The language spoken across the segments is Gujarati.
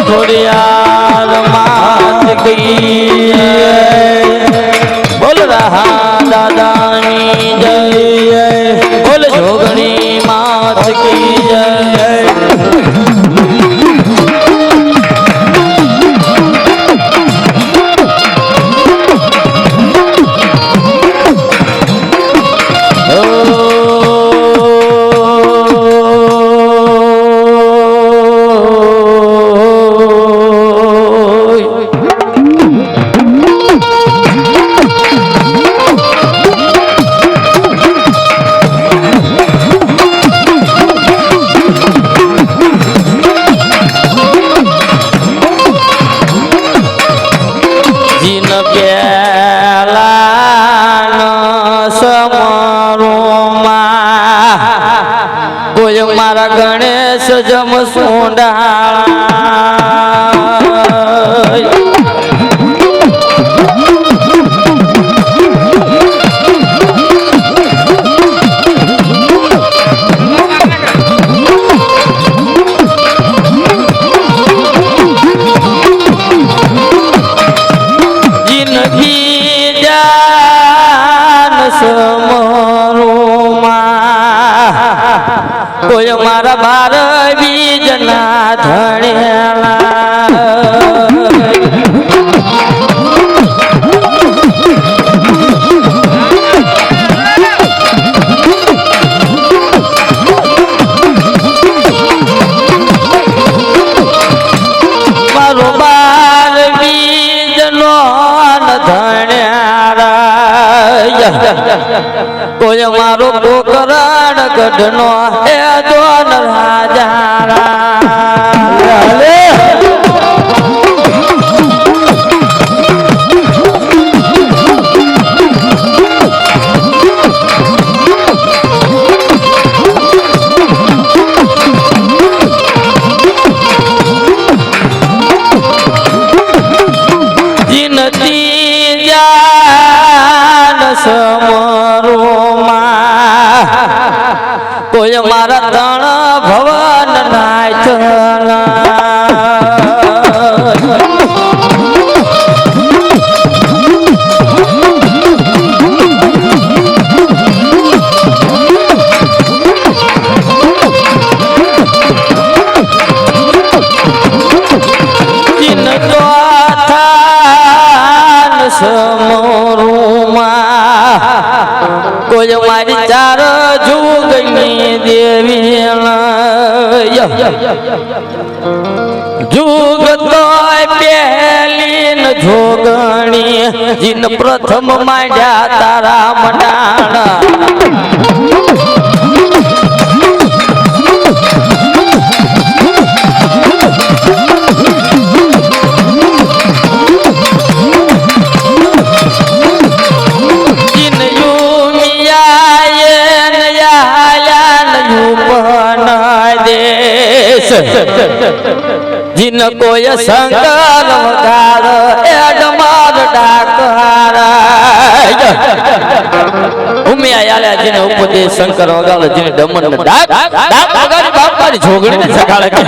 ખોડિયાર માત કી બોલ રहा દાદાની જય બોલ જોગણી માત કી જય મારા ગણેશ જમ જિંદગી જાન કોઈ મારા બાર બીજ ના ધણેલા મારો બાર બીજ નો ધણેલા કોઈ મારો પોકરણ ગઢનો હે દોન જીનતી જાન સમરોમાં કોઈ મારા તણ ભવન નાચના કોઈ મારી ચાર જુગની દેવી જુગ તો પહેલી ન જોગણી જીન પ્રથમ માંડ્યા તારા મડાણા जिन कोय शंकर वगार एडमार डाकार उमे आया जिन उपदेश शंकर वगार जिन दमन डाक डाक वगार बापा नी जोगणी ने सकाळे के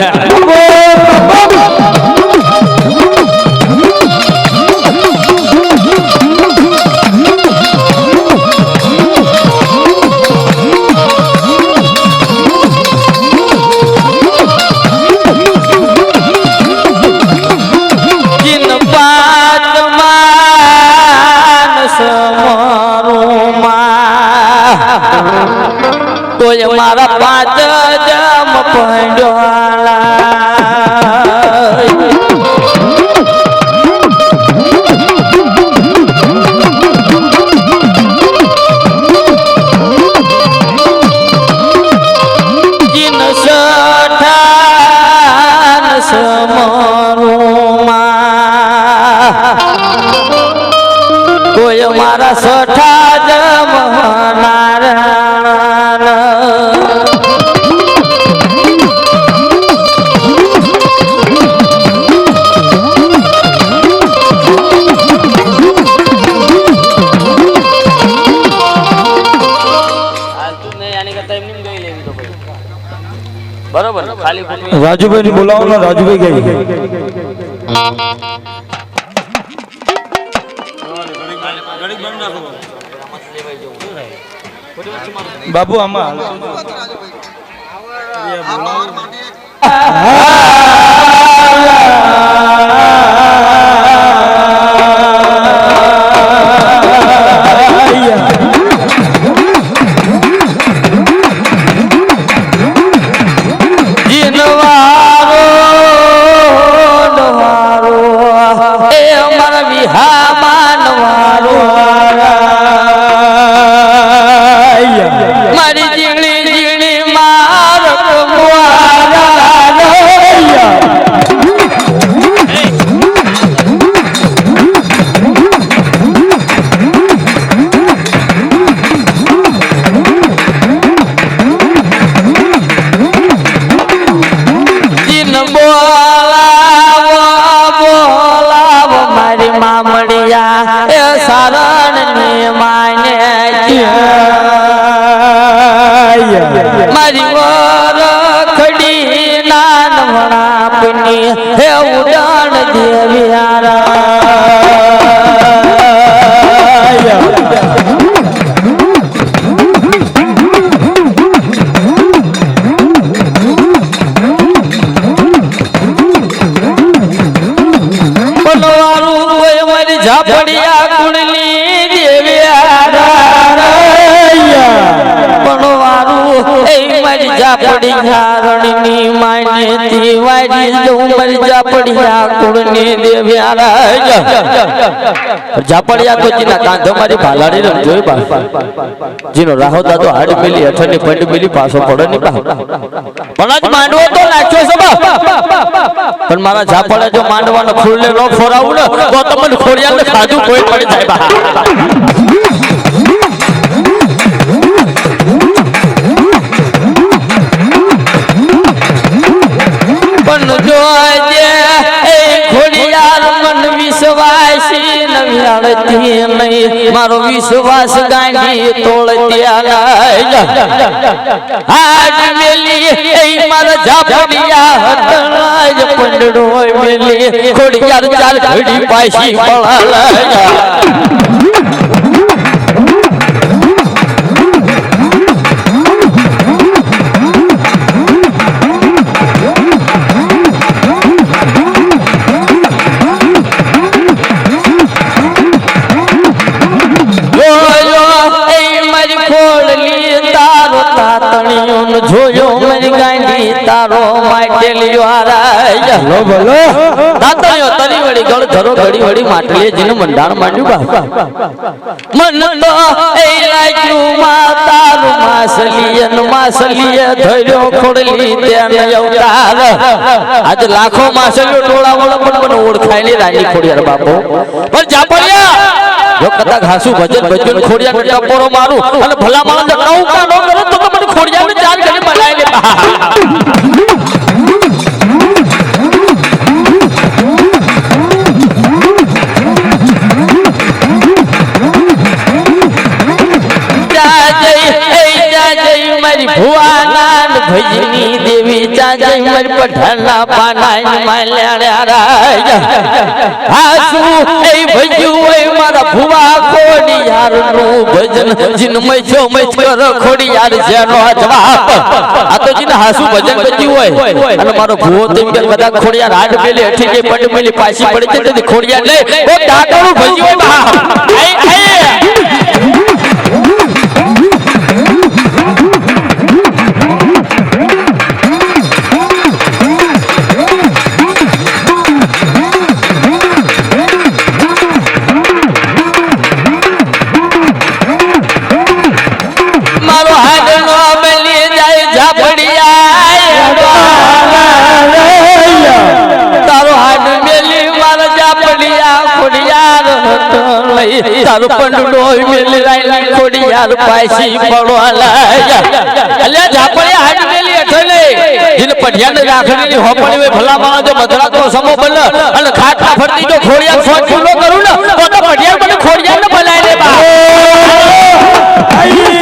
કોઈ મારા પાંચ જમ પંડોળા રાજુભાઈ ને બોલાવો ને, રાજુભાઈ ગઈ બાબુ આમાં હે ઉડાન દેવિયારા બનવારું કોઈ મારી ઝાપડિયા કુળની દેવિયારા બનવારું એ મારી ઝાપડિયા રણની માનેતી વારી જઉં મારી ઝાપડિયા કુળની દેવ્યારા ઝાપડિયા તો જીના કાંધો મારી ભાલાડી રમ જોઈ બા જીનો રાહો દાદો હાડ મિલી અઠની પંડ મિલી પાસો પડે ની બા પણ આજ માંડવો તો નાખ્યો છે બા પણ મારા ઝાપડિયા જો માંડવાનો ફૂલને નો ફોરાવું ને તો તમને ખોડિયાને ખાધું કોઈ પડી જાય બા જોજે એ ખોડિયાર મન વિશ્વાસી નવ્યાળતી નહીં મારો વિશ્વાસ ગાંડી તોળત્યા હાડ મેલી એ મારા ઝાપડિયા હતરાજ પંડડો મેલી ખોડિયાર ચાલ ઘડી પાછી પળાલા જોયો મારી ગાંડી તારો માટલીઓ આરાય લો બોલો તાતણિયો તરી વળી ગળ ધરો ઘડી વળી માટલીએ જીને મંડાણ માંડ્યું બા મન તો એ લાગ્યું માં તારું માસલીએ ધર્યો ખોડલી તેને અવતાર આજ લાખો માસલીઓ ટોળા વળો પણ મને ઓળખાય ની રાની ખોડિયાર બાપો પણ ઝાપડિયા જો કદાચ હાસુ ભજન ભજન ખોડિયાર ટપોરો મારું અને ભલા માણસ નવું કાનો કરે તો મને ખોડિયાર ને ચાર ઘડી બનાવી લે મારી ભુવાના ભજની દેવી ચાજે મારી પઠાના પાના માલ્યા હાસુ એ ભજ્યું હોય મારા ભુવા ખોડિયાર નું ભજન જીન મૈછો મૈછ કર ખોડિયાર જેનો જવાબ આ તો જીન હાસુ ભજન ભજ્યું હોય અને મારો ભુવો તેમ કે કદાચ ખોડિયાર હાડ મેલે અઠી કે પડ મેલી પાછી પડી તે ખોડિયાર લે ઓ ડાકરું ભજ્યું હોય બા તારું પંડો મેલી રાઈ ખોડિયાર પાછી પડવાલા અલ્યા ઝાપડિયા હાડ મેલી અઠલે જીને પઢિયાને રાખડીની હોપડી વે ભલા માણસ જો મધરા તો સમો બલ અને ખાટા ફરતી જો ખોડિયાર સોચ ફૂલો કરું ને તો પઢિયાર મને ખોડિયાર ને બનાવી લે બા આઈ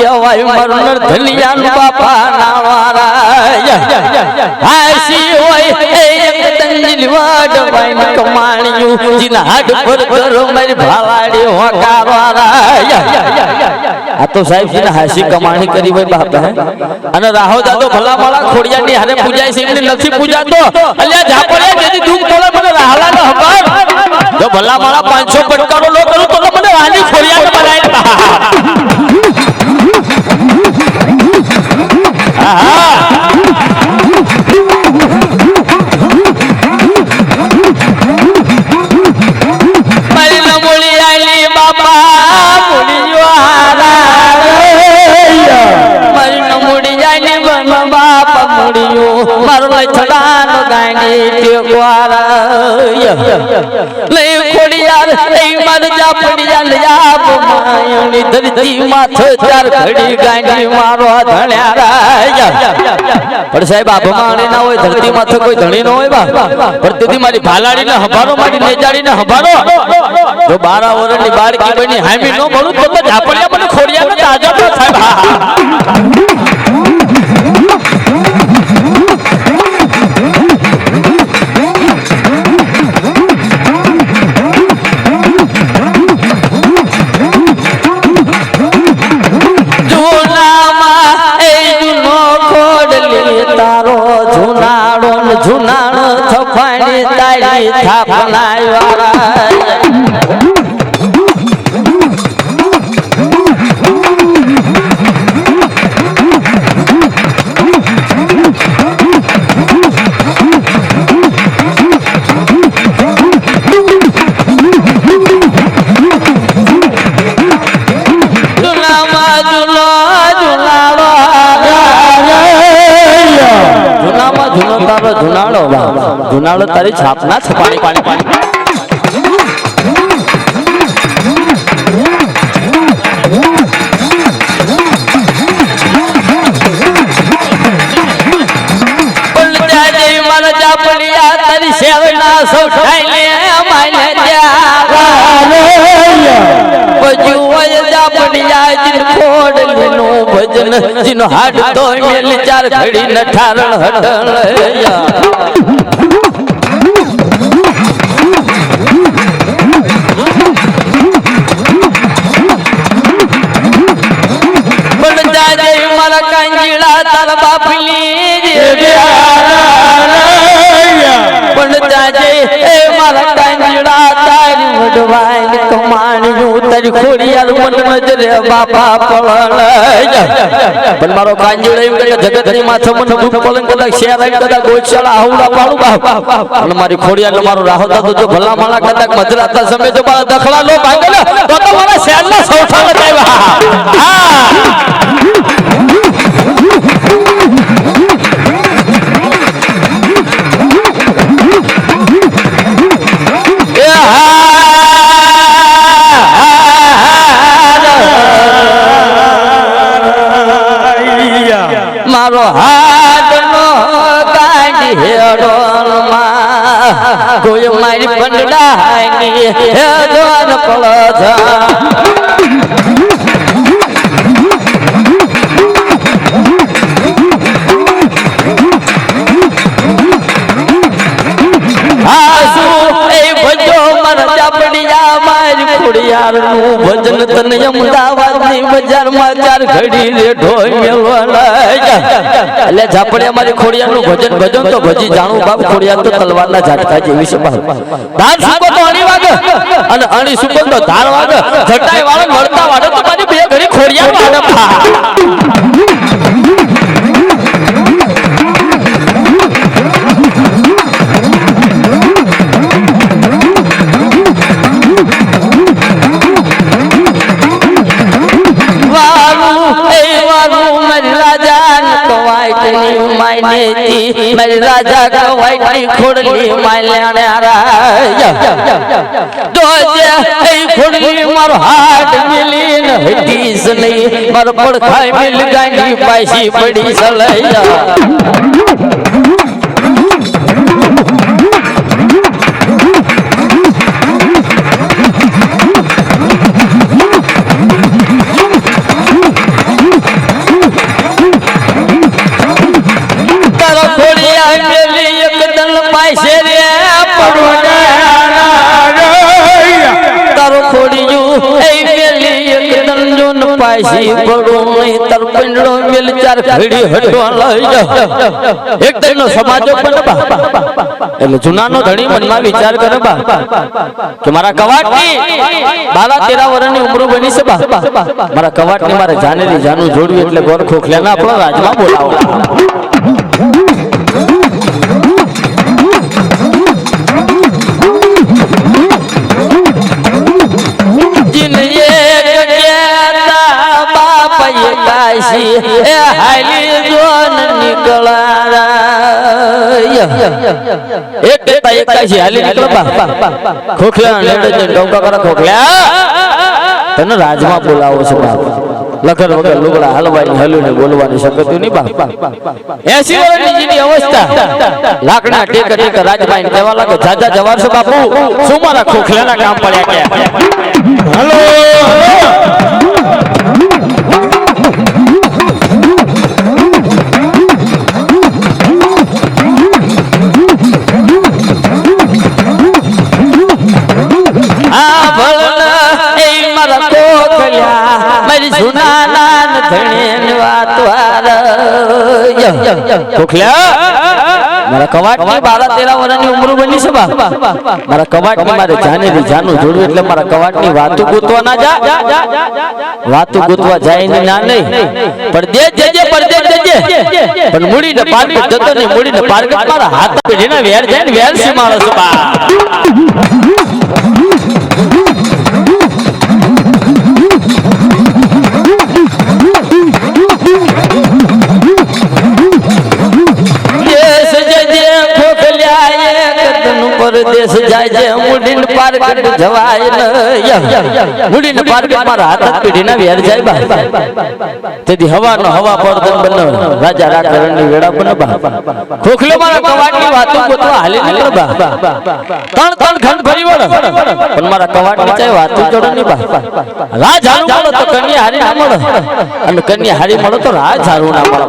કેવાય મરનર ધલિયાન બાપા નાવારા હાસી હોય એ એક દંજલી વાડ વાઈન કમાણ્યું જીના હાડ પર કરો મારી ભાલાડી હોકારવારા આ તો સાહેબજી ને હાસી કમાણી કરી હોય બાપ હે અને રાહો દાદો ભલા માળા ખોડિયાની હારે પૂજાય છે એમને નથી પૂજાતો અલ્યા ઝાપડિયા જેથી દુખ બોલે મને રાહલા ને હબાર જો ભલા માળા 500 પટકારો લો કરું તો મને રાની ખોડિયા બનાય મારી નમોલી આલી બાપા મારો લછડાનો ગાંડી ટેકવારા લઈ ખોડિયાર એ મર જા પડિયા લયાબ માયણી ધરતી માથે ચાર ઘડી ગાંડી મારો ધણ્યારા પણ સાહેબ આ ભમાણી ના હોય ધરતી માથે કોઈ ધણી ન હોય બા પણ તેથી મારી ભાલાડી ને હભારો મારી નેજાડી ને હભારો જો 12 વર્ષની બાળકી બની હામી નો મળું તો ઝાપડિયા મને ખોડિયા ને તાજા તો સાહેબ જુનાણો થફાણી તાળી થાપનાયા જુનાળો તારી છાપના છપાણી પાણી પાણી મારા ચાપડિયા તારી સેવના સૌ ખાઈ માને ભજન જીનો હાડ તો મેલ ચાર ઘડી ન ઠારણ હટણ મારા કાંજીડા તારા બાપલી પણ જાજે એ મારા કાંજીડા તારી વડવાઈ કમાણ્યું તારી ખોડિયાર મન નજરે બાપા પળલ પણ મારો કાંજીડો એમ કે જગતની માથે મને દુખ પલંગ કદાચ શેર આઈ કદાચ ગોચળા આહુડા પાડું બાપ અને મારી ખોડિયાર ને મારો રાહો દાદો જો ભલા માળા કદાચ મજરાતા સમય જો મારા દખલા લો ભાગેલો તો મારા શેરના સૌઠા બતાવ્યા હા મારો હાથ નો ગાડી હેડોમાં કોઈ મારી પંડાની હેડોન પળધા ખોડિયારનું ભજન તને અમદાવાદની બજારમાં ચાર ઘડી રે ઢોળવા એટલે ઝાપડિયા મારી ખોડિયારનું ભજન ભજન તો ભજી જાણું બાપ ખોડિયાર તો તલવારના ઝાટકા જેવી છે ધાર સુકો તો અણી વાગે અને અણી સુકો તો ધાર વાગે જટાઈ વાળો વળતા વાળો તો મારી બે ઘડી ખોડિયાર વાગે मेरे राजा का वाइटी खोड़ली माल्याने आराया दोजे ए खोड़ली मारो हाथ मिली न हटीस नहीं मारो पड़खाई मिल गांडी पासी पड़ी सलैया તારો ખોડિયા મેલી એક દલ પાસે રે પડવાના તારો ખોડિયું એ મેલી એક દલ જોન પાસી પડું નહીં તાર પંડળો મેલ ચાર ઘડી હટવા લઈ જા એક દલનો સમાજો પણ બા એટલે જૂનાનો ધણી મનમાં વિચાર કરે બા કે મારા કવાટની 12-13 વર્ષની ઉંમર બની છે બા મારા કવાટની મારે જાનેલી જાનું જોડવી એટલે ગોર ખોખલાના આપણો રાજમાં બોલાવો એ હાલી જોન નીકળારા એક કાશી હાલી નીકળ બા ખોખલા લેડે ડોકા કરે ખોખલા તને રાજમાં બોલાવો છે બાપ લખર વગર લુગડા હલવાની હલુને બોલવાની શકતું નહીં બાપ 80 વર્ષની જીની અવસ્થા લાકડા ટેક ટેક રાજમાં કહેવા લાગે જાજા જવાર છે બાપુ શું મારા ખોખલાના કામ પડ્યા કે હલો મારા કવાટની 12-13 વર્ષની ઉંમર બની છે બા મારા કવાટની મારે જાનેલી જાનું જોડવું એટલે મારા કવાટની વાતો ગોતવા ના જા વાતો ગોતવા જાય ને ના નહીં પરદેશ જજે પણ મૂડી ને પારગટ જતો નહીં મૂડી ને પારગટ મારા હાથ પેઢીના વેર જાય ને વેર સી માણસ બા પરદેશ જાય છે મુડીન પારગટ જવાય ન મુડીન પારગટ મારા હાથ પેઢીના વેર જાય બા તેથી હવાનો હવા પડદન બનો રાજા રાખરણની વેડા બનો બા ખોખલો મારા કવાટની વાતો ગોતવા હાલી નીકળ બા ત્રણ ખંડ ફરી વળ પણ મારા કવાટની ચાય વાતો જોડો ની બા રાજ હારું મળો તો કન્યા હારી ના મળો અને કન્યા હારી મળો તો રાજ હારું ના મળો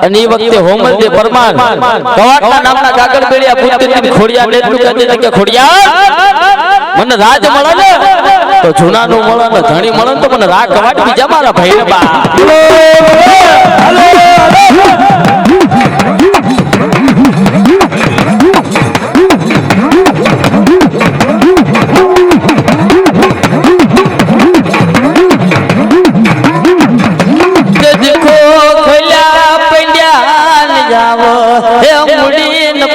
અને એ વખતે હોમલજી પરમાર કવાટના નામના કાગળ પેડિયા પુત્રની ખોડિયા એટલું કહેતી કે ખોડિયા મને રાજ મળે ને તો જૂનાનું મળે ને ધણી મળે તો મને રા કવાટ બીજા મારા ભાઈ બા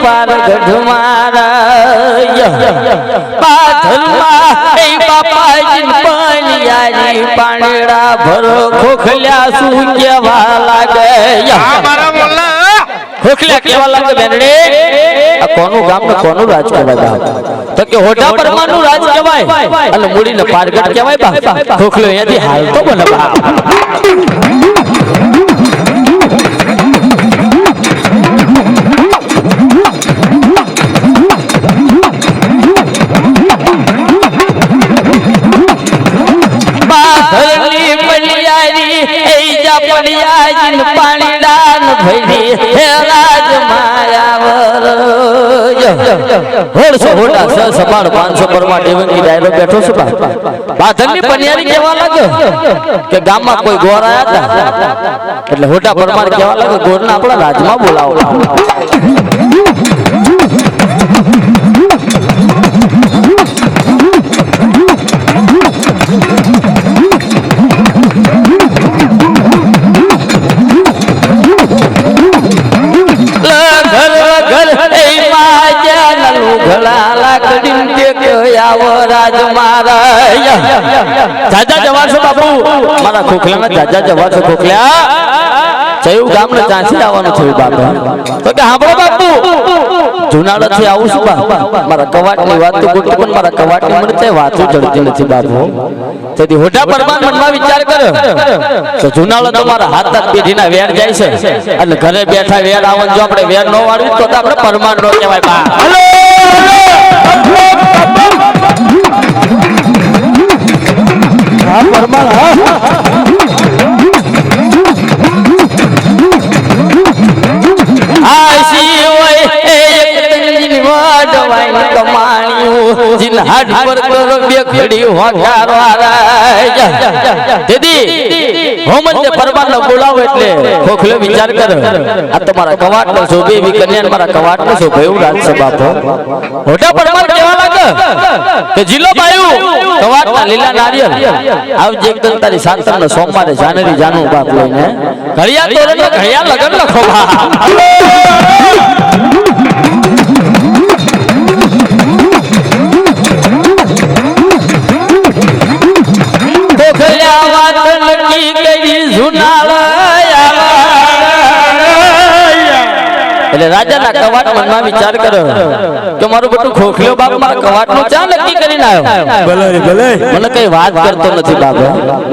પારગઢ મારા પાથરમાં એ બાપાજી પાણિયારી પાણીડા ભરો ખોખલ્યા શું કેવા લાગે ખોખલ્યા કેવા લાગે બેનડે આ કોનું ગામ ને કોનું રાજ કહેવાય તો કે હોટા પરમાનું રાજ કહેવાય અને મૂડીને પારગઢ કહેવાય બા ખોખલો અહીંયાથી હાલ તો બને બા પાણી દાન ભરી હે રાજ માયાવર હોળસો હોટા 500 પરમા દેવંગી ડાયરો બેઠો છે બાધનની પનિયારી કેવા લાગ્યો કે ગામમાં કોઈ ગોર આયા હતા એટલે હોટા પરમાર કેવા લાગ્યો ગોરના આપણા રાજમાં બોલાવો આવો રાજ મારા જાજા જવા છો બાપુ મારા ખોખલાના જાજા જવા છો ખોખલા ચયું ગામ ને ચાંસી આવવાનું થયું બાપા તો કે હાંભળો બાપુ જુનાગઢ થી આવું છું બા મારા કવાટ ની વાત તો ગોઠવી પણ મારા કવાટ ની મને કઈ વાતો ચડતી નથી બાપુ તેથી હોટા પરમાન મનમાં વિચાર કર્યો તો જુનાગઢ તમારા હાથ હાથ પેઢીના વેર જાય છે એટલે ઘરે બેઠા વેર આવન જો આપણે વેર નો વાળવી તો આપણે પરમાન નો કહેવાય બા હા પરમાર હા જીન હાડ પર કરો બે ખડી હોકાર વાળા દીદી હોમન જે પરમાન નો બોલાવો એટલે ખોખલો વિચાર કર આ તમારા કવાટ નો શોભે એવી કન્યા મારા કવાટ નો શોભે એવું રાજશે બાપો હોટા પરમાન કેવા લાગે કે જીલો બાયુ કવાટ ના લીલા નારિયેલ આવજે એકદમ તારી સાતમ નો સોમવારે જાનેરી જાનું બાપ લઈને ઘડિયા તોરણ નો ઘડિયા લગન લખો બા એટલે રાજાના કવાટ મનમાં વિચાર કર્યો કે મારું બધું ખોખલો બાપ મારા કવાટ નું ચા નક્કી કરીને આવ્યો ભલે ભલે મને કઈ વાત કરતો નથી બાપ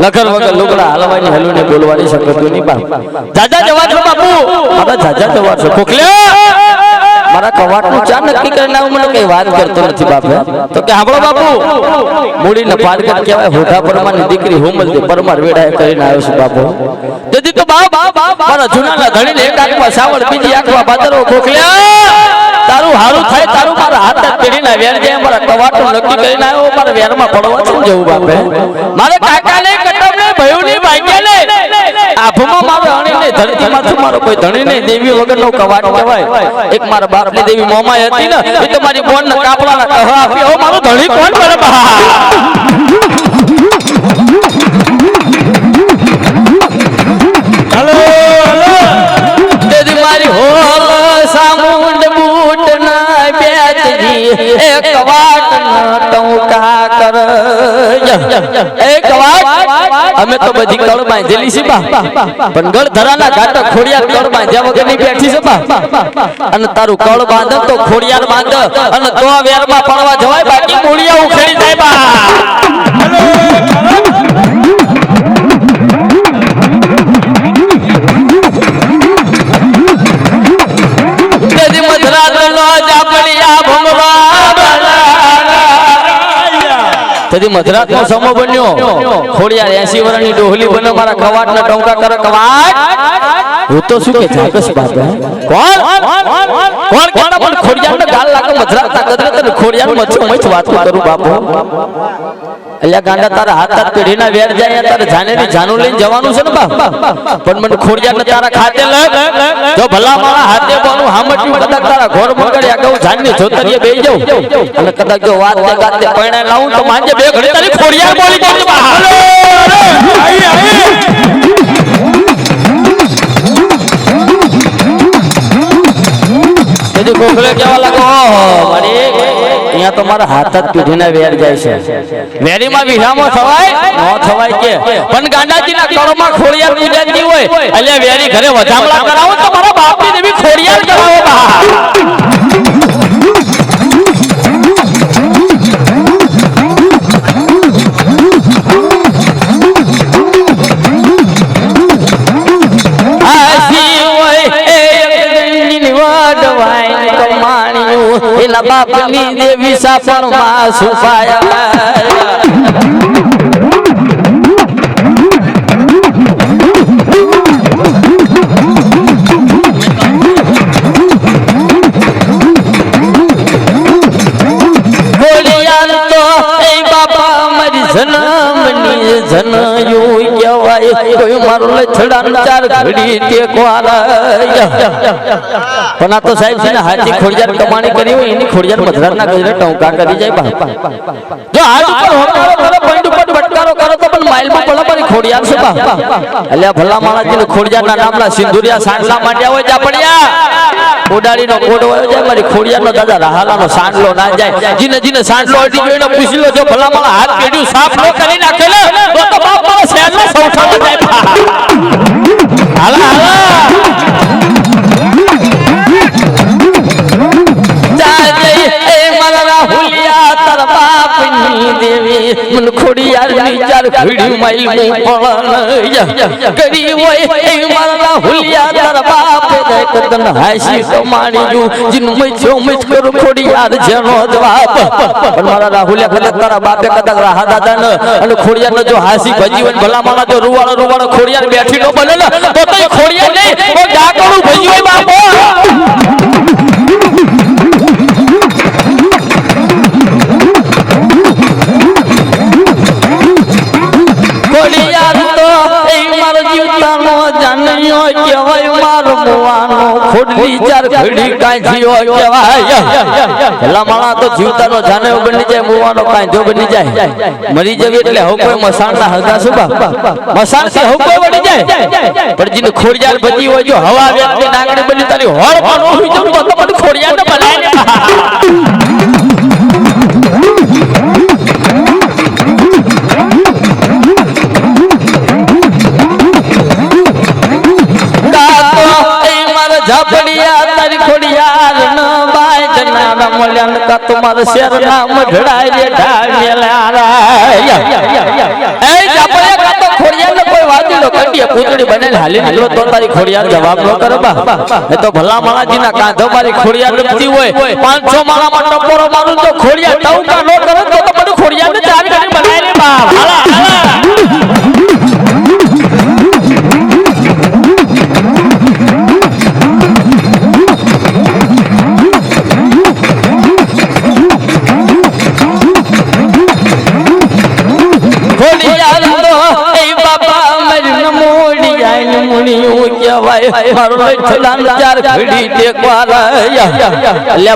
નગર વગર લુગડા હલવાની હલુને બોલવાની શકતું નહીં બાપ જાજા જવા છો બાપુ મારા જાજા જવા છો ખોખલે મારા કવાટ નું ચા નક્કી કરીને આવ્યો મને કઈ વાત કરતો નથી બાપ તો કે હાંભળો બાપુ મૂડી ને પાર કર કહેવાય હોઠા પરમાની દીકરી હોમલ દે પરમાર વેડાએ કરીને આવ્યો છે બાપુ તેથી તો બાપ મારા જૂનાના ધણીને એક આંખમાં સાવળ બીજી આંખમાં બાદરો ખોખલ્યા તારું હારું થાય તારું મારા હાથ પેઢીના વેર જે મારા કવાટો નક્કી કરીને આવ્યો મારા વેરમાં પડવા છે જવું બાપે મારે કાકાને કટમને ભયુની ભાગ્યાને આભમાં મારો અણીને ધરતીમાંથી મારો કોઈ ધણી નહીં દેવી વગરનો કવાટ કહેવાય એક મારા બાપની દેવી મોમાય હતી ને એ તો મારી બોનના કાપડાના કહા આપ્યો મારો ધણી કોણ કરે બા અમે તો બધી કળ બાંધેલી છે બા પણ ગળ ધરાના ઘાટ ખોડિયાર કળ બાંધ્યા વગર ની બેઠી છે બા અને તારું કળ બાંધ તો ખોડિયાર બાંધ અને તો વેરમાં પડવા જવાય બાકી મૂળિયા ઉખેડી જાય બા મધરાત નો સમો બન્યો ખોડિયાર 80 વર્ષની ડોહલી બને મારા કવાટ ના ટોંકા કરે કવાટ હું તો શું કે જાગસ બાપા કોણ કોણ પણ ખોડિયાર ને ગાલ લાગે મધરાત ના કદરે ખોડિયાર મચ્છો મચ વાત કરું બાપુ અલ્યા ગાંડા તારા હાથ હાથ પેઢીના વેર જાય તારે જાનેની જાનું લઈને જવાનું છે ને બા પણ મને ખોડિયાર ને તારા ખાતે લગ જો ભલા મારા હાથે બોનું હામટ્યું કદાચ તારા ઘોર મગડ્યા કહું જાનની જોતરીએ બેહી જાઉં અને કદાચ જો વાત ને ગાતે પૈણા લાવું તો માંજે બે ઘડી તારી ખોડિયાર બોલી જાય બા તેથી કોખલે કેવા લાગો મારી અહીંયા તો મારા હાથ હાથ પેઢીના વેર જાય છે વેરીમાં વિહામો થવાય નો થવાય કે પણ ગાંડાજીના કળમાં ખોડિયાર પૂજાતી હોય એટલે વેરી ઘરે વધામણા કરાવો તો મારા બાપની દેવી ખોડિયાર કરાવો બા એના બાપની દેવી સાપણમાં છુપાયા ગોળિયાર તો એ બાપા મારી જન્મની જનયું કહેવાય કોઈ મારું લથડાનું ચાર ઘડી ટેકવાલા પણ આ તો સાહેબ છે ને હાથી ખોડિયાર કમાણી કરી હોય એની ખોડિયાર મધરાતના ગજરે ટોંકા કરી જાય બા જો હાથ ઉપર હોકારો કરો પોઈન્ટ ઉપર બટકારો કરો તો પણ માઇલમાં પડે પણ ખોડિયાર છે બા અલ્યા ભલા માણાજીને ખોડિયારના નામના સિંદુરિયા સાંડલા માંડ્યા હોય જા પડ્યા ઉડાડીનો કોડો આવ્યો જાય મારી ખોડિયાનો દાદા રાહાલાનો સાંડલો ના જાય જીને જીને સાંડલો અડી ગયો એને પૂછી લો જો ભલા મારા હાથ કેડ્યું સાફ ન કરી નાખેલે તો બાપ મારા શહેરનો સૌઠામાં જાય હાલા હાલા દેવી મન ખોડિયારની ચાર ઘડી માઈ પણ કરી હોય એ મારા હુલિયા તાર બાપ દે કદન હાસી કમાણી જુ જીન મચો મચ કર ખોડિયાર જેનો જવાબ પણ મારા રાહુલિયા ખલે તારા બાપે કદક રાહા દાદા ને અને ખોડિયાર ને જો હાસી ભજી હોય ભલા માણા જો રૂવાળો ખોડિયાર બેઠી નો બને ને તો તઈ ખોડિયાર નહીં તો ડાકણું ભજી હોય બાપો ખોડલી ચાર ઘડી કાંઈયો કહેવાય ભલા માણા તો જીવતાનો જાને બની જાય મુવાનો કાંઈજો બની જાય મરી જવી એટલે હવે કોઈ મસાણના હગા શું બા મસાણ થી હવે કોઈ વળી જાય પણ જીને ખોડિયાર ભજી હોય જો હવા વ્યક્તિ નાગણી બની તારી હોળ પણ હોય તો બધું ખોડિયાર ને બનાય ઝાપડિયા તારી ખોડિયાર ન બાય જનારા મળ્યા કા તમારા શેર ના મઢડાય રે ઢાળેલા એ ઝાપડિયા કા તો ખોડિયાર ને કોઈ વાદીનો કડીએ પૂતળી બનેલ હાલી હાલો તો તારી ખોડિયાર જવાબ ન કરે બા એ તો ભલા માણાજી ના કાંધો મારી ખોડિયાર લપતી હોય 500 માળામાં ટપોરો મારું તો ખોડિયાર ટવકા ન કરે તો બધું ખોડિયાર ને ચાર કરી બનાય રે બા હાલા હાલા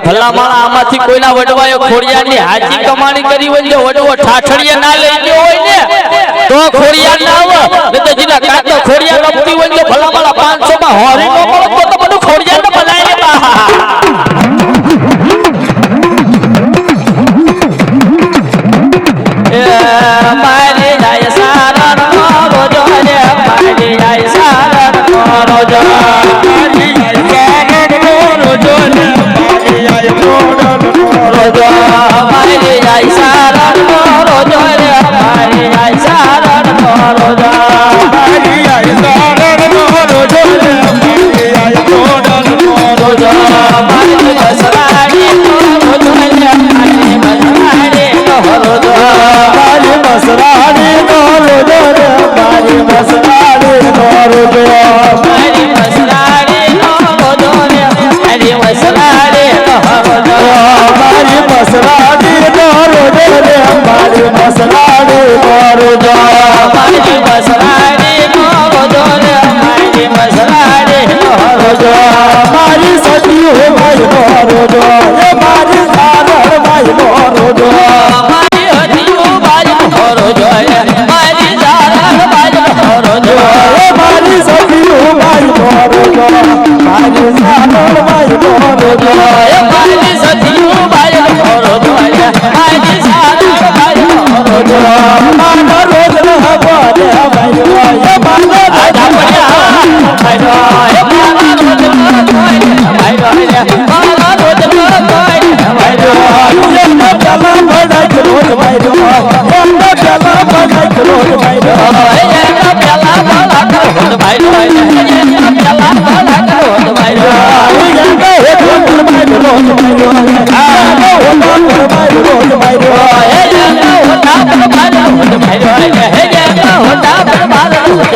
ભલા માણા આમાંથી કોઈના વડવાયો ખોડિયારની હાચી કમાણી કરી હોય જો વડવો ઠાઠડીએ ના લઈ ગયો હોય ને તો ખોડિયાર ના આવે તો જીના કાકો ખોડિયાર રમતી હોય તો ભલા માણા 500 માં હોરી નો મળે તો બધું ખોડિયાર ને બનાય રે બા મારી જાય સારા રોજો રે મારી જાય સારા રોજો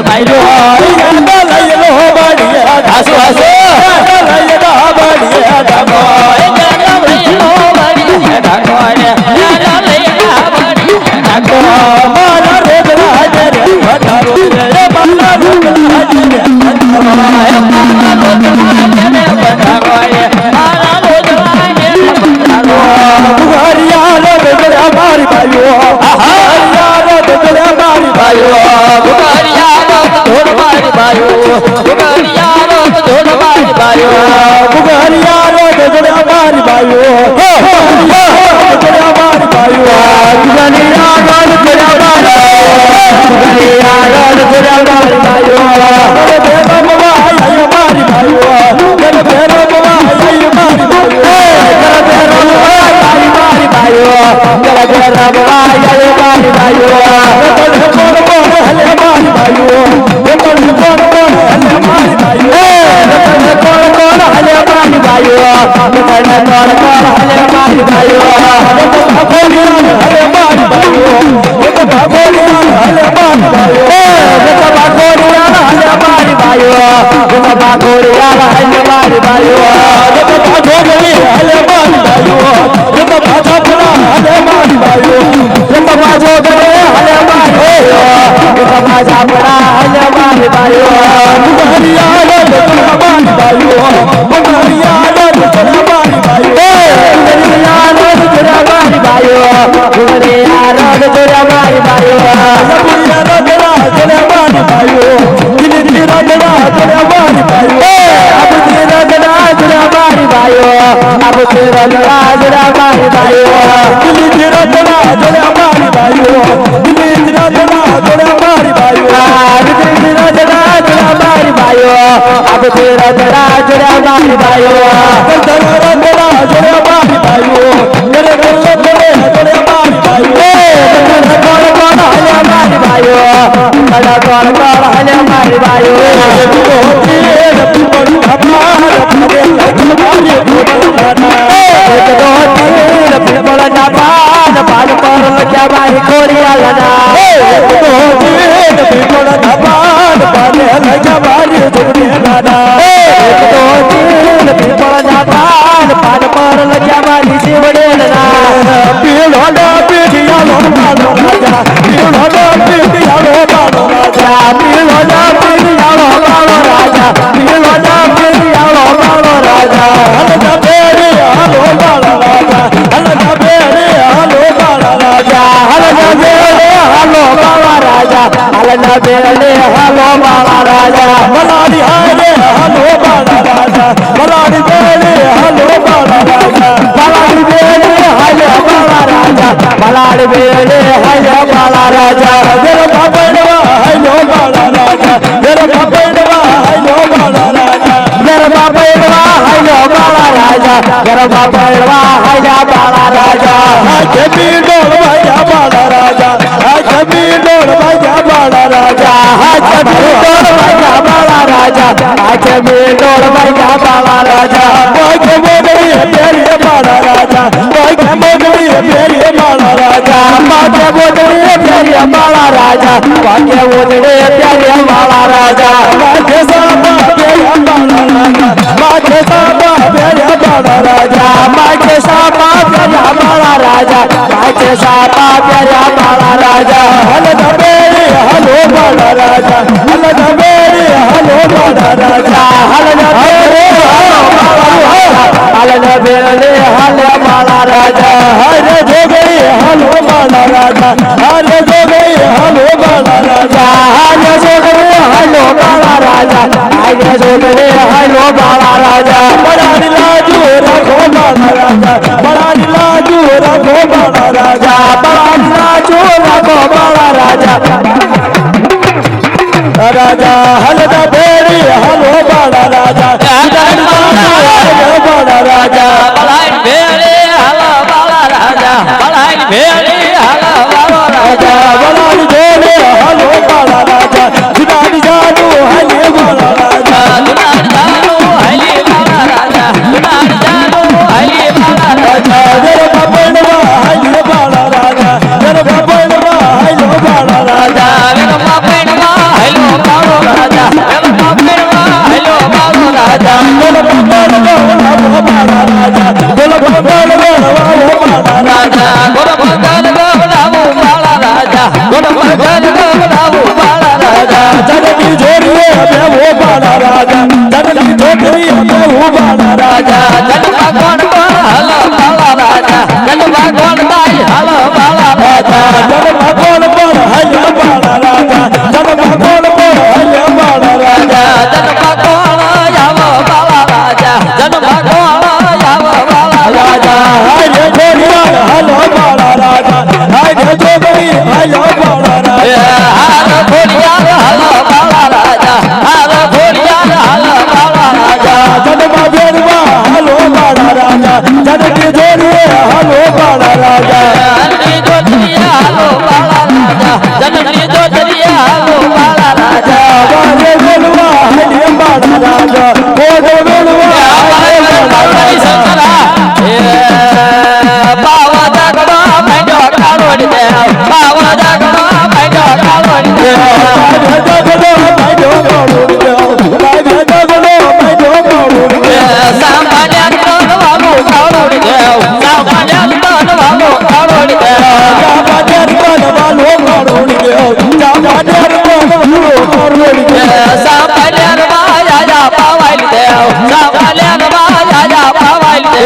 ભાઈઓ ભાઈઓ મારી ભાઈઓ જનની જોડીએ હાલો બાળા રાજા જનની જોતરીએ હાલો બાળા રાજા જનની જોતરીએ હાલો બાળા રાજા બાજે બોલવા હાલે બાળા રાજા બોલો બોલવા હાલે બાળા રાજા બાવા દાગમાં મેંડો કાળોડી દે બાવા દાગમાં મેંડો કાળોડી દે સામાન્ય તન વાલો કાળોડી દે સામાન્ય તન વાલો કાળોડી દે સામાન્ય રાજા પાવાઈ દે સામાન્ય રાજા પાવાઈ દે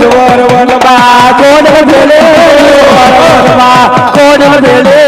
સવાર વનમાં કોણ ભેલે વનમાં કોણ ભેલે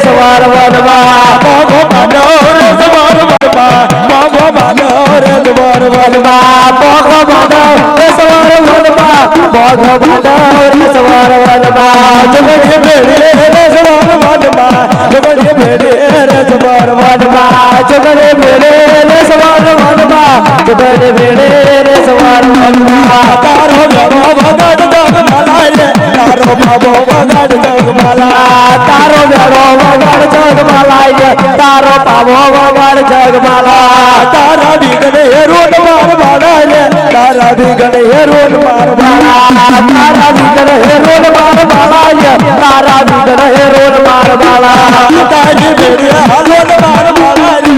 સવાર વનમાં મોગો માનો રે સવાર વનમાં મોગો માનો રે સવાર વનમાં મોગો માનો રે સવાર વનમાં મોગો માનો રે સવાર વનમાં જગડે ભેલે રે સવાર વનમાં જગડે ભેલે રે સવાર વનમાં જગડે ભેલે રે સવાર વનમાં જગડે ભેલે રે સવાર વનમાં તારો ઘરો વગડ જગમાલા રે તારો બાબો વગડ જગમાલા તારો ઘરો વગડ જગમાલા રે તારો બાબો વગડ જગમાલા તારા બીગને રોડ માર મારા રે તારા બીગને રોડ માર મારા તારા બીગને રોડ માર મારા રે તારા બીગને રોડ માર મારા તાજી બેડિયા હાલોન માર મારા રે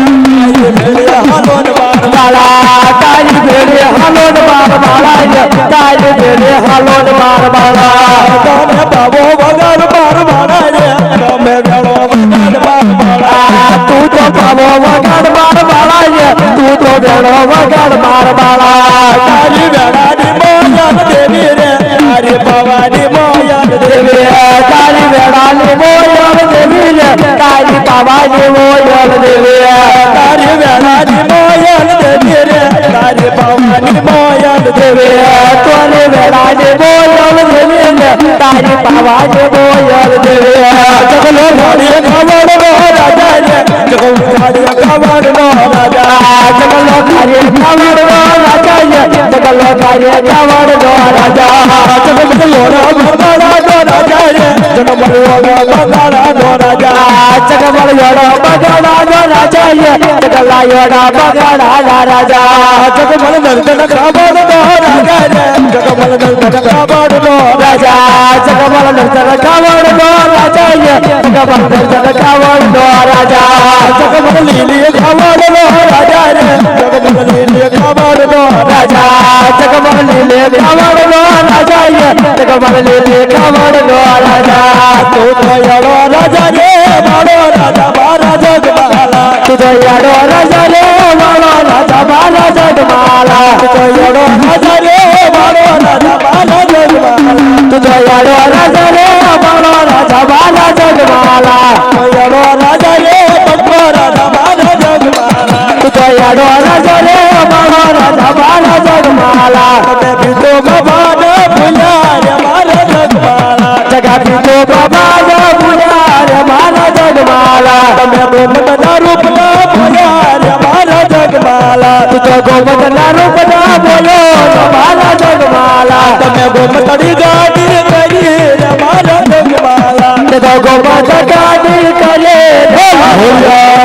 બેડિયા હાલોન માર મારા તાજી બેડિયા હાલોન માર મારા રે તાજી બેડિયા હાલોન માર મારા તમે બાબો વગર માર મારા રે તમે વેળો વગર માર મારા તું તો બાબો વગર માર મારા રે તું તો વેળો વગર માર મારા તારી વેળાની મોયન દેવી રે તારી ભવાની મોયન દેવી રે તારી વેળાની મોયન દેવી રે તારી ભવાની મોયન દેવી રે તારી વેળાની મોયન દેવી રે તારી ભવાની મોયન દેવી રે તારી વેળાની મોયન દેવી રે તારી ભવાની મોયન દેવી રે જગલો ઘોડી ખબર નો રાજા રે જગલો ઘોડી ખબર નો રાજા જગલો ઘોડી ખબર નો રાજા રે જગલો ઘોડી ખબર નો રાજા જગલો બગાડા નો રાજા રે જગલો બગાડા નો રાજા જગલો બગાડા નો રાજા રે જગલા યોડા બગાડા ના રાજા જગમલ નર્તન ખબર નો રાજા રે જગમલ નર્તન ખબર નો રાજા જગમલ નર્તન ખબર નો રાજા રે જગમલ નર્તન ખબર નો રાજા જગમલ લીલી ખબર નો રાજા રે જગમલ લીલી ખબર નો રાજા જગમલ લીલી ખબર નો રાજા રે જગમલ લીલી ખબર નો રાજા તું તો યાડો રાજા રે મારો રાજા મારા જગમાલા તું તો યાડો રાજા રે મારો રાજા મારા જગમાલા તું તો યાડો રાજા રે મારો રાજા મારા જગમાલા તું તો યાડો રાજા રે મારો રાજા મારા જગમાલા તું યાડો રાજા રે પટકો રાજા મારા જગમાલા તું તો યાડો રાજા રે મારો રાજા મારા જગમાલા તમે પીતો બાબા ભૂલ્યા રે મારા જગમાલા જગા પીતો બાબા ભૂલ્યા રે મારા જગમાલા તમે ગોમતના રૂપના ભૂલ્યા રે મારા જગમાલા તું તો ગોમતના રૂપના બોલો મારા જગમાલા તમે ગોમતની ગાડી કરી રે મારા જગમાલા તે તો ગોમત ગાડી કરે ભૂલ્યા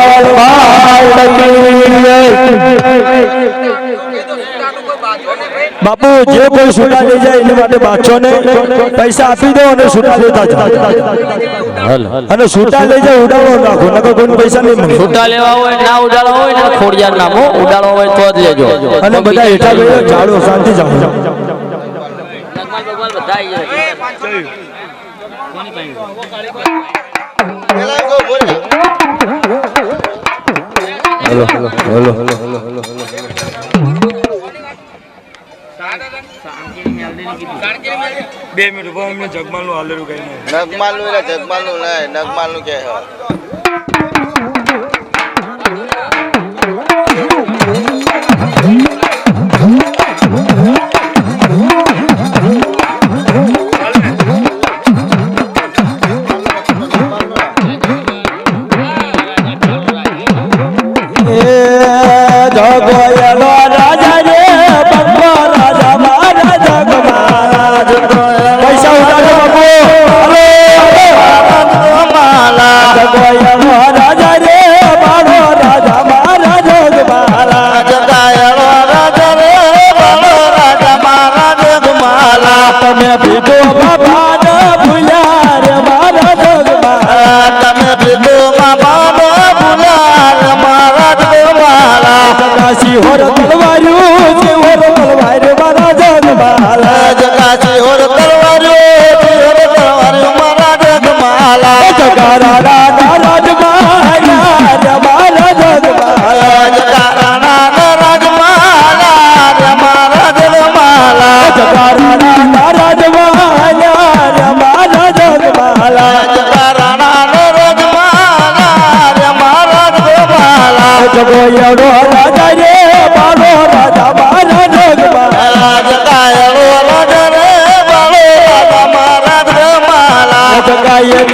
બાપુ જે કોઈ છૂટા લઈ જાય એની માટે બાચો ને પૈસા આપી દો અને છૂટા લેતા જાઓ અને છૂટા લઈ જાય ઉડાડો નાખો નકર કોઈ પૈસા નહીં મળે છૂટા લેવા હોય ના ઉડાડવા હોય ને ખોડિયાર નામો ઉડાડવા હોય તો જ લેજો અને બધા હેઠા બેઠા ઝાડો શાંતિ જાઓ hello hello hello hello hello બે મિનિટ ઉભા અમને જગમાલ નું હાલેલું કઈ નગમાલ નું જગમાલ નું નહીં નગમાલ નું કે પૈસા ઉડાડો બાપુ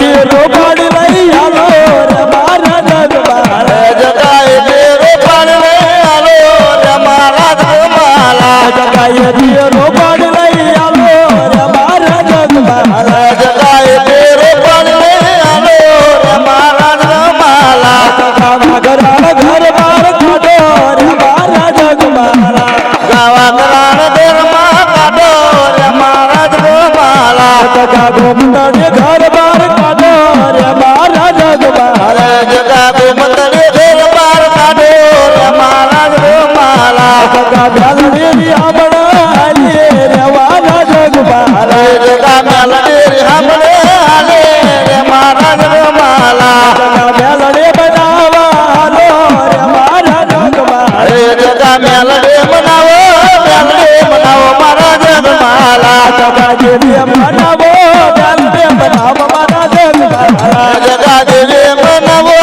બેરો પાડ લઈ આલો રે મારા જગમાલા જગાએ બેરો પાડ લઈ આલો રે મારા જગમાલા જગાએ બેરો પાડ લઈ આલો રે મારા જગમાલા જગાએ બેરો પાડ લઈ આલો રે મારા જગમાલા ગાવા ગરાણ ઘર બાર કાઢો રે મારા જગમાલા ગાવા ગરાણ ઘરમાં કાઢો રે મારા જગમાલા જગા ગોમતને ઘર બાર કાઢો રે મારા જગમાલા જગા ગોમતને ઘર બાર કાઢો રે મારા જગમાલા જગા બ્યાલડી આમણા આલી રે મારા જગમાલા જગા મેલડી હામણે આલે રે મારા જગમાલા જગા બ્યાલડી બનાવા આલો રે મારા જગમાલા જગા મેલડી બનાવો મારા જગમાલા જગા દેવી બનાવો બ્યાલડી બનાવો મારા જગમાલા જગા દેવી બનાવો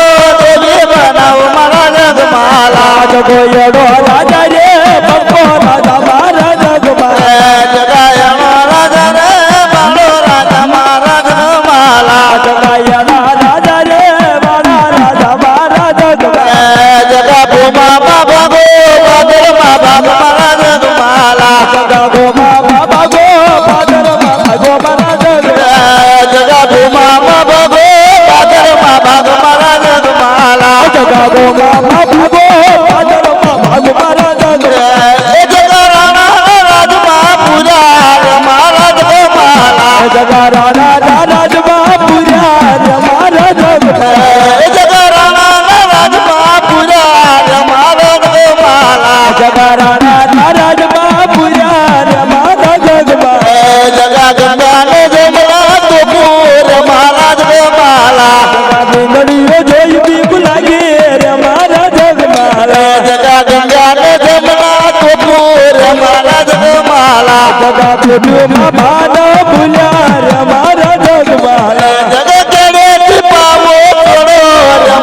મારા જગમાલા જગો એડો રાજા રે બપ્પો રાજા મારા જગમાલા જગા એનો રાજા રે બાળો રાજા મારા જગમાલા જગા એના રાજા રે મારા રાજા મારા જગમાલા જગા ભૂમા બાબા ગો બાદરમાં બાબ મારા જગમાલા જગા ગોમા બાબા ગો બાદરમાં ગો મારા જગમાલા જગા ભૂમા બાબા ગો બાદરમાં બાબ મારા જગમાલા જગા ગોમા બાબા ગો બાદરમાં ગો મારા જગમાલા જગા રાણા રાજમાં પૂજા મારા જગમાલા જગા રાણા રાજમાં પૂજા રે મારા જગમાલા જગા રાણા રાજમાં પૂજા મારા જગમાલા જગા રાણા રાજમાં પૂજા રે મારા જગમાલા જગા ગંગાને જમણા તો પૂર મારા જગમાલા જગા બેંગડીઓ જોઈ બીક લાગે રે મારા જગમાલા જગા ગંગાને જમણા તો પૂર મારા જગમાલા જગા પેટમાં ભાના ભૂલ્યા રે મારા જગમાલા જગા કેડેથી પાવો થોડો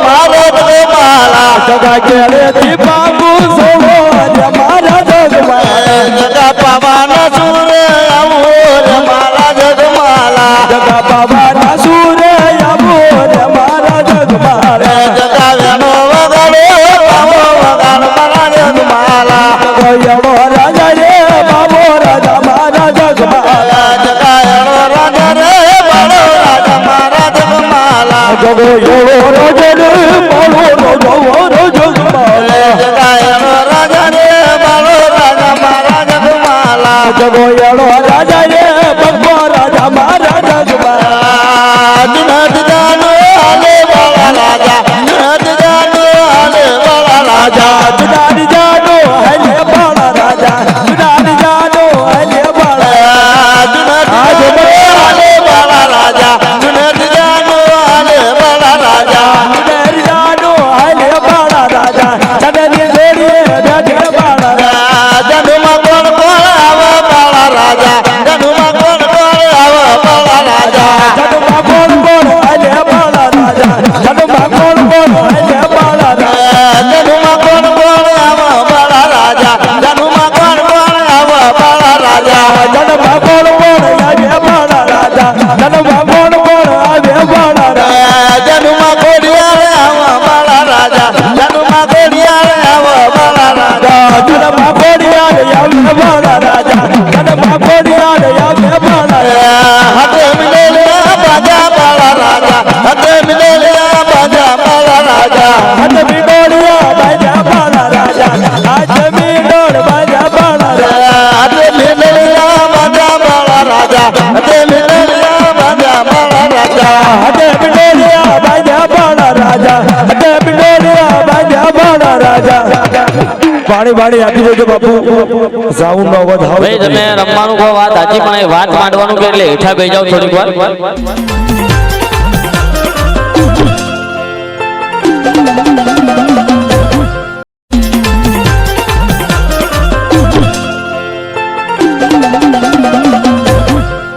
મારા જગમાલા જગા કેળેથી બાબુ સોવો રે મારા જગમાલા જગા પાવાના સુર આવો મારા જગમાલા જગા બાબાના સુરે આવો રે મારા જગમાલા જગા વેણો વગાડો પાવો વગાડ મારા જગમાલા જગો એડો રાજા રે બાબો રાજા મારા જગમાલા જગા એનો રાજા રે બાળો રાજા મારા જગમાલા જગો એડો રાજા રે બાબો રાજા જગમાલા જગા એનો રાજા રે બાળો રાજા મારા જગમાલા જગો એડો રાજા રે બબ્બો રાજા મારા જગમાલા જુનાદ જાનો આલે વાળા રાજા જુનાદ જાનો આલે વાળા રાજા જુનાડી જાનો હલે બાળા રાજા જુનાડી જાનો હલે બાળા જુનાદ જાનો આલે વાળા રાજા જુનાદ જાનો આલે વાળા રાજા જુનાડી જાનો હલે બાળા રાજા જનની જોડીએ બેઠે બાળા રાજા જનુમાં કોણ કોણ આવો વાળા રાજા જનુમાં કોણ કોણ આવો વાળા રાજા જનમાં કોણ કોણ હલે બાળા રાજા જનમાં કોણ કોણ હલે બાળા રાજા જનુમાં કોણ કોણ આવો વાળા રાજા જનુમાં કોણ કોણ આવો વાળા રાજા જનમાં કોણ કોણ આવે બાળા રાજા જનમાં કોણ કોણ આવે બાળા રાજા જનુમાં કોડિયાર આવો વાળા રાજા જનુમાં કોડિયાર આવો વાળા રાજા જનમાં કોડિયાર આવે બાળા રાજા જનમાં કોડિયાર આવે બાળા રાજા હતે મિલેલિયા બાજા વાળા રાજા હતે મિલેલિયા બાજા વાળા રાજા હત મિડોળિયા બાજા બાળા રાજા આજ મિડોળ બાજા બાળા રાજા હતે મિલેલિયા બાજા વાળા રાજા હતે મિલેલિયા બાજા વાળા રાજા હતે મિડોળિયા બાજા બાળા રાજા હતે મિડોળિયા બાજા બાળા રાજા પાણી પાણી આપી દેજો બાપુ સાઉન્ડ નો અવાજ આવે ભાઈ તમે રમવાનું કહો વાત સાચી પણ એ વાત માંડવાનું કે એટલે હેઠા બેસી જાવ થોડીક વાર